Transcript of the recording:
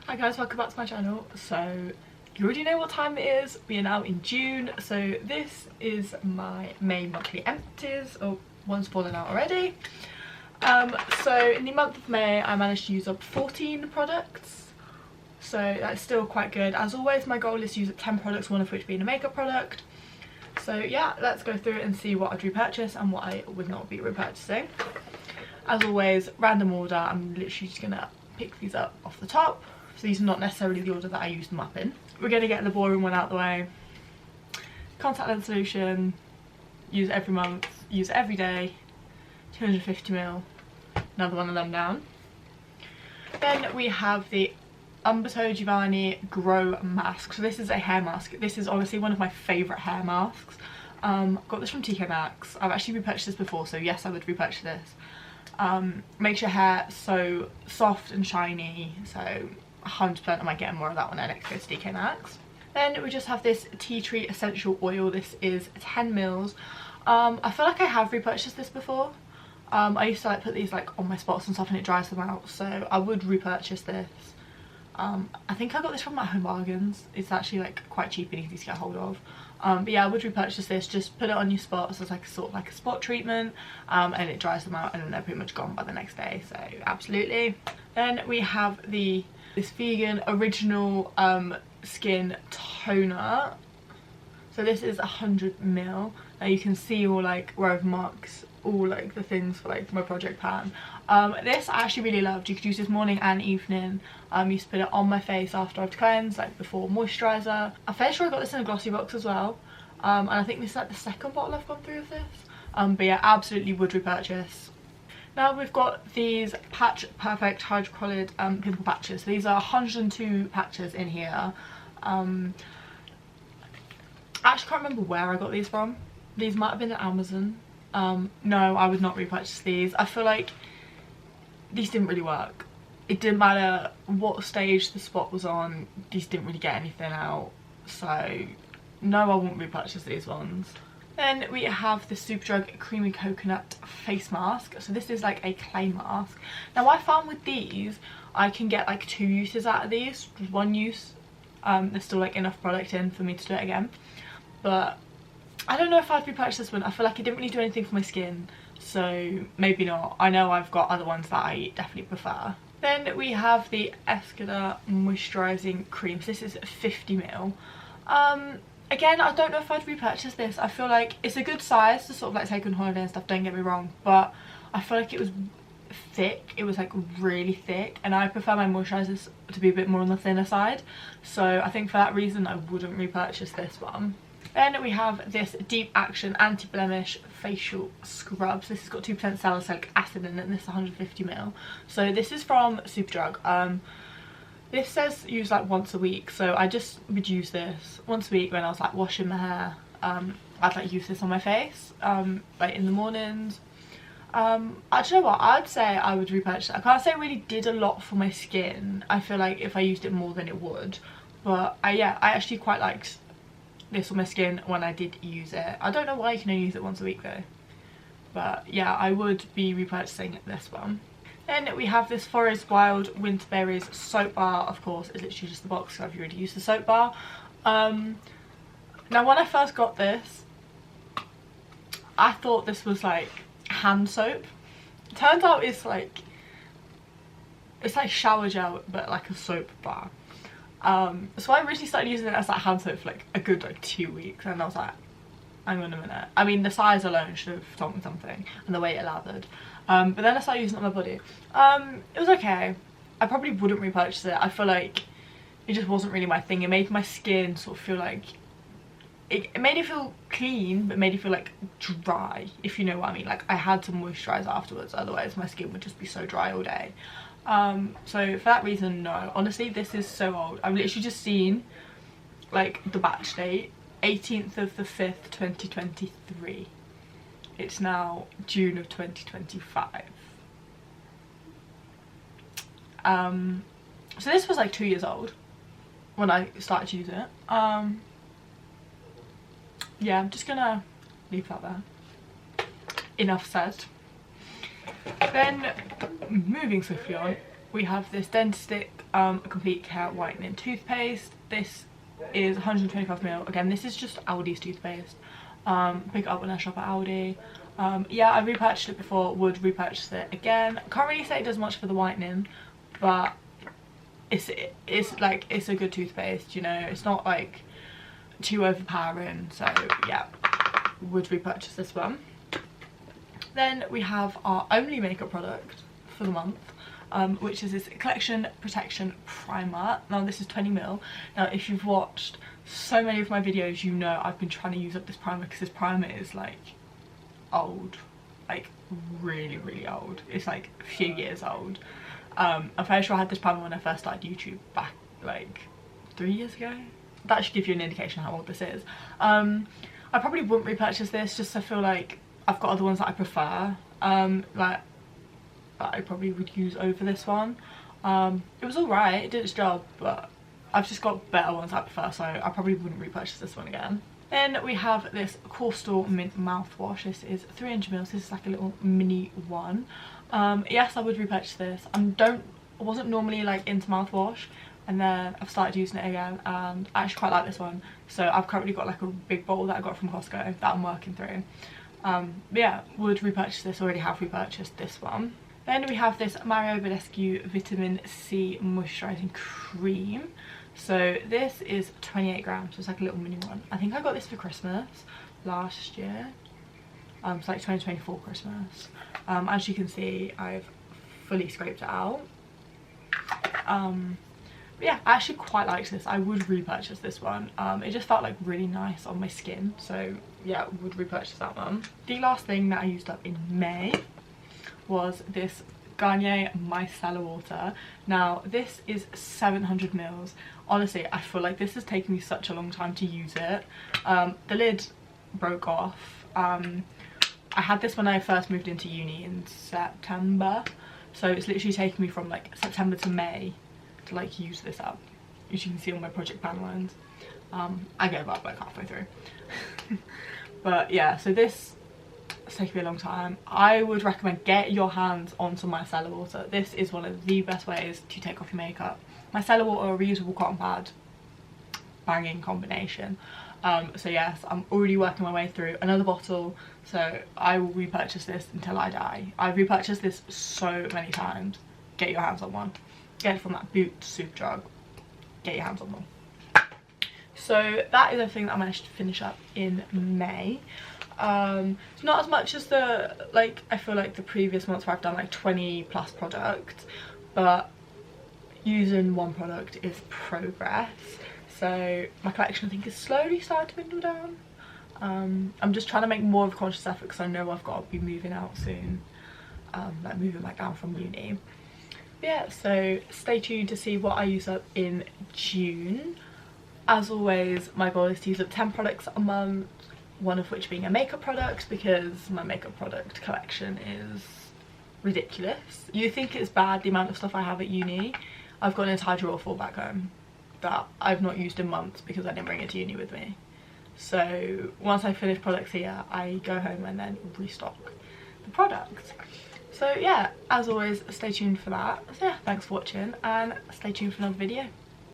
Hi guys, welcome back to my channel. So you already know what time it is. We are now in June, so this is my May monthly empties. Oh, one's fallen out already. So in the month of May I managed to use up 14 products, so that's still quite good. As always, my goal is to use up 10 products, one of which being a makeup product. So yeah, let's go through it and see what I'd repurchase and what I would not be repurchasing. As always, random order. I'm literally just gonna pick these up off the top. So these are not necessarily the order that I used them up in. We're going to get the boring one out the way. Contact lens solution, use it every month, use it every day, 250ml, another one of them down. Then we have the Umberto Giovanni Grow Mask. So this is a hair mask. This is honestly one of my favourite hair masks. Got this from TK Maxx. I've actually repurchased this before, so yes, I would repurchase this. Makes your hair so soft and shiny, so 100% I might get more of that when I next go to TK Maxx. Then we just have this tea tree essential oil. This is 10ml. I feel like I have repurchased this before. I used to like put these like on my spots and stuff and it dries them out, so I would repurchase this. I think I got this from my Home Bargains. It's actually like quite cheap and easy to get hold of. But yeah, I would repurchase this. Just put it on your spots as like a sort of like a spot treatment, and it dries them out and then they're pretty much gone by the next day, so absolutely. Then we have this vegan original skin toner. So this is 100ml. Now you can see all like where I've marked all like the things for like my project pan. This I actually really loved. You could use this morning and evening. I used to put it on my face after I've cleansed, like before moisturiser. I'm fairly sure I got this in a glossy box as well. And I think this is like the second bottle I've gone through of this. But yeah, absolutely would repurchase. Now we've got these Patch Perfect Hydrocolloid pimple patches. So these are 102 patches in here. I actually can't remember where I got these from. These might have been at Amazon. No, I would not repurchase these. I feel like these didn't really work. It didn't matter what stage the spot was on, these didn't really get anything out. So no, I won't repurchase these ones. Then we have the Superdrug Creamy Coconut Face Mask. So this is like a clay mask. Now I found with these, I can get like 2 uses out of these. Just 1 use. There's still like enough product in for me to do it again. But I don't know if I'd repurchase this one. I feel like it didn't really do anything for my skin. So maybe not. I know I've got other ones that I definitely prefer. Then we have the Escada Moisturising Cream. So this is 50ml. Again, I don't know if I'd repurchase this. I feel like it's a good size to sort of like take on holiday and stuff, don't get me wrong, but I feel like it was thick. It was like really thick, and I prefer my moisturisers to be a bit more on the thinner side, so I think for that reason I wouldn't repurchase this one. Then we have this Deep Action Anti-Blemish Facial Scrubs. This has got 2% salicylic acid in it, and this is 150ml. So this is from Superdrug. This says use like once a week, so I just would use this once a week when I was like washing my hair. I'd like use this on my face, like in the mornings. I don't know what, I'd say I would repurchase it. I can't say it really did a lot for my skin. I feel like if I used it more than it would, but yeah, I actually quite liked this on my skin when I did use it. I don't know why you can only use it once a week though, but yeah, I would be repurchasing this one. Then we have this Forest Wild Winterberries soap bar. Of course, it's literally just the box, so I've already used the soap bar. Now when I first got this, I thought this was like hand soap. Turns out it's like shower gel but like a soap bar. So I originally started using it as like hand soap for like a good like 2 weeks, and I was like, hang on a minute. I mean, the size alone should have told me something, and the way it lathered. But then I started using it on my body. It was okay. I probably wouldn't repurchase it. I feel like it just wasn't really my thing. It made my skin sort of feel like it made it feel clean, but made it feel like dry, if you know what I mean. Like I had to moisturize afterwards, otherwise my skin would just be so dry all day. So for that reason, no. Honestly, this is so old. I've literally just seen like the batch date, 18th of the 5th 2023. It's now June of 2025. So this was like 2 years old when I started to use it. Yeah, I'm just gonna leave that there. Enough said. Then moving swiftly on, we have this Dentstick Complete Care Whitening Toothpaste. This is 125ml. Again, this is just Aldi's toothpaste. Pick it up when I shop at Aldi. Yeah, I repurchased it before, would repurchase it again. Can't really say it does much for the whitening, but it's a good toothpaste, you know. It's not like too overpowering, so yeah, would repurchase this one. Then we have our only makeup product for the month, which is this Collection Protection Primer. Now this is 20ml. Now if you've watched so many of my videos, you know I've been trying to use up this primer because this primer is like old, like really old. It's like a few years old. I'm pretty sure I had this primer when I first started YouTube back like 3 years ago. That should give you an indication how old this is. I probably wouldn't repurchase this, just I feel like I've got other ones that I prefer, like that I probably would use over this one. It was alright, it did its job, but I've just got better ones I prefer, so I probably wouldn't repurchase this one again. Then we have this Coastal Mint mouthwash. This is 300ml. This is like a little mini one. Yes, I would repurchase this. I wasn't normally like into mouthwash, and then I've started using it again, and I actually quite like this one. So I've currently got like a big bowl that I got from Costco that I'm working through. But yeah, would repurchase this. Already have repurchased this one. Then we have this Mario Badescu Vitamin C Moisturising Cream. So this is 28 grams, so it's like a little mini one. I think I got this for Christmas last year. It's like 2024 Christmas. As you can see, I've fully scraped it out. But yeah, I actually quite liked this. I would repurchase this one. It just felt like really nice on my skin, so yeah, would repurchase that one. The last thing that I used up in May was this Garnier Micellar Water. Now this is 700ml. Honestly, I feel like this has taken me such a long time to use it. The lid broke off. I had this when I first moved into uni in September, so it's literally taken me from like September to May to like use this up, as you can see on my project pan lines. I gave up like halfway through. But yeah, so this it's taken me a long time. I would recommend get your hands onto micellar water. This is one of the best ways to take off your makeup. Micellar water, reusable cotton pad, banging combination. So yes, I'm already working my way through another bottle, so I will repurchase this until I die. I've repurchased this so many times. Get your hands on one. Get it from that Boots Superdrug. Get your hands on one. So that is everything that I managed to finish up in May. Not as much as the, like, I feel like the previous months where I've done like 20 plus products, but using one product is progress. So my collection I think is slowly starting to dwindle down. I'm just trying to make more of a conscious effort because I know I've got to be moving out soon, like moving back down from uni. But yeah, so stay tuned to see what I use up in June. As always, my goal is to use up 10 products a month, one of which being a makeup product, because my makeup product collection is ridiculous. You think it's bad the amount of stuff I have at uni. I've got an entire drawer full back home that I've not used in months because I didn't bring it to uni with me. So once I finish products here, I go home and then restock the product. So yeah, as always, stay tuned for that. So yeah, thanks for watching and stay tuned for another video.